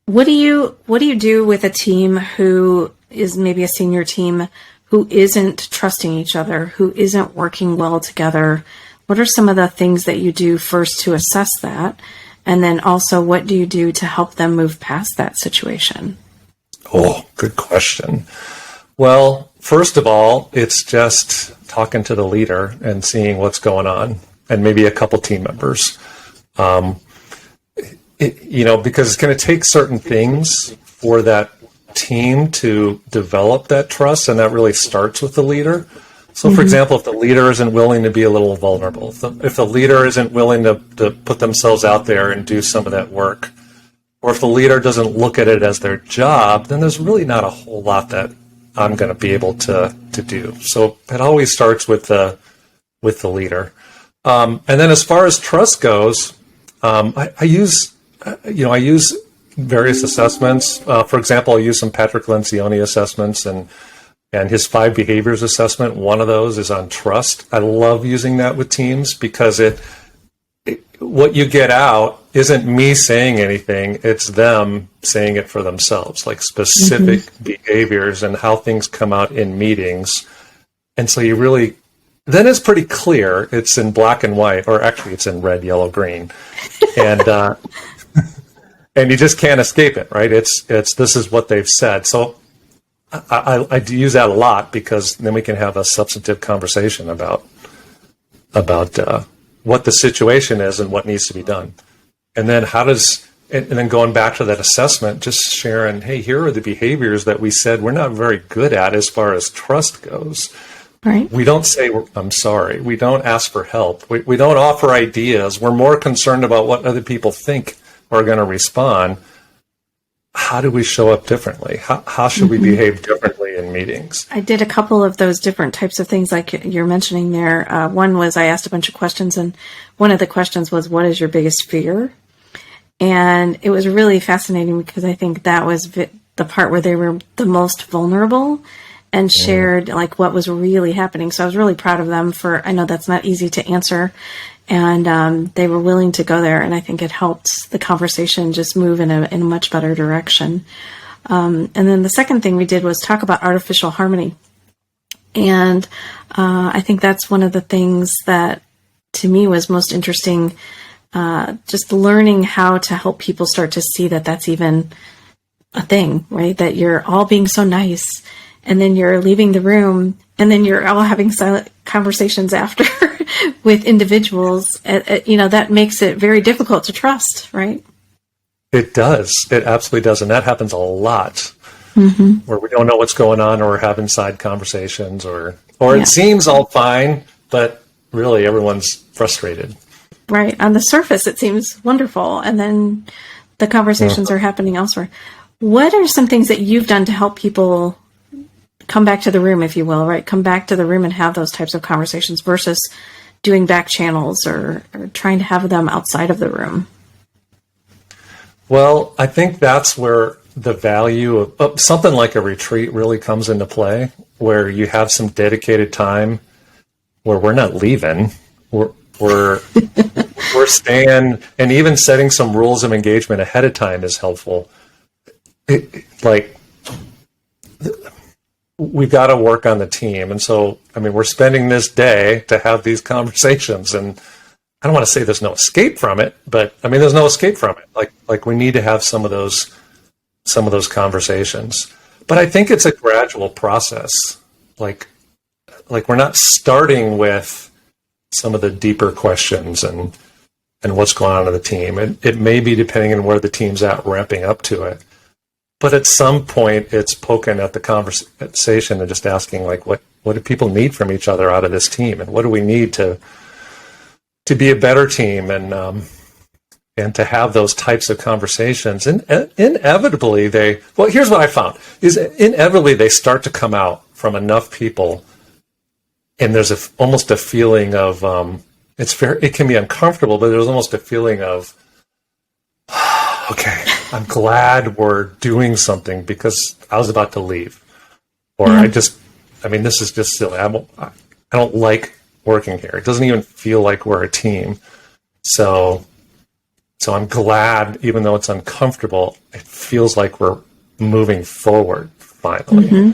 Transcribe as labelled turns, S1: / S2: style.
S1: What do you do with a team who is maybe a senior team who isn't trusting each other, who isn't working well together? What are some of the things that you do first to assess that? And then also, what do you do to help them move past that situation?
S2: Oh, good question. Well, first of all, it's just talking to the leader and seeing what's going on, and maybe a couple team members. Because it's going to take certain things for that team to develop that trust, and that really starts with the leader. So, for example, if the leader isn't willing to be a little vulnerable, if the leader isn't willing to put themselves out there and do some of that work, or if the leader doesn't look at it as their job, then there's really not a whole lot that I'm going to be able to do. So it always starts with the leader. And then as far as trust goes, I use various assessments. For example, I use some Patrick Lencioni assessments and his 5 behaviors assessment. One of those is on trust. I love using that with teams because what you get out isn't me saying anything, it's them saying it for themselves, like specific behaviors and how things come out in meetings. And so then it's pretty clear. It's in black and white, or actually it's in red, yellow, green. And and you just can't escape it, right? It's this is what they've said. So I do use that a lot because then we can have a substantive conversation about what the situation is and what needs to be done. And then and then going back to that assessment, just sharing, hey, here are the behaviors that we said we're not very good at as far as trust goes.
S1: Right.
S2: We don't say, I'm sorry. We don't ask for help. We don't offer ideas. We're more concerned about what other people think are going to respond. How do we show up differently? How should we behave differently in meetings?
S1: I did a couple of those different types of things like you're mentioning there. One was I asked a bunch of questions, and one of the questions was, what is your biggest fear? And it was really fascinating because I think that was the part where they were the most vulnerable and shared like what was really happening. So I was really proud of them I know that's not easy to answer. And they were willing to go there. And I think it helped the conversation just move in a much better direction. And then the second thing we did was talk about artificial harmony. And I think that's one of the things that to me was most interesting, just learning how to help people start to see that that's even a thing, right? That you're all being so nice, and then you're leaving the room, and then you're all having silent conversations after with individuals. That makes it very difficult to trust, right?
S2: It does. It absolutely does. And that happens a lot where we don't know what's going on, or have inside conversations, or it seems all fine, but really everyone's frustrated.
S1: Right. On the surface, it seems wonderful. And then the conversations are happening elsewhere. What are some things that you've done to help people come back to the room, if you will, right? Come back to the room and have those types of conversations versus doing back channels or trying to have them outside of the room?
S2: Well, I think that's where the value of something like a retreat really comes into play, where you have some dedicated time where we're not leaving. We're staying, and even setting some rules of engagement ahead of time is helpful. We've got to work on the team. And so, we're spending this day to have these conversations, and I don't want to say there's no escape from it, but there's no escape from it. Like we need to have some of those conversations, but I think it's a gradual process. Like we're not starting with some of the deeper questions and what's going on in the team. And it may be, depending on where the team's at, ramping up to it. But at some point, it's poking at the conversation and just asking, like, what do people need from each other out of this team? And what do we need to be a better team, and to have those types of conversations? And inevitably, here's what I found, is inevitably they start to come out from enough people, and there's almost a feeling of, it can be uncomfortable, but there's almost a feeling of, okay, I'm glad we're doing something because I was about to leave. Or this is just silly. I don't like working here. It doesn't even feel like we're a team. So So I'm glad, even though it's uncomfortable, it feels like we're moving forward finally.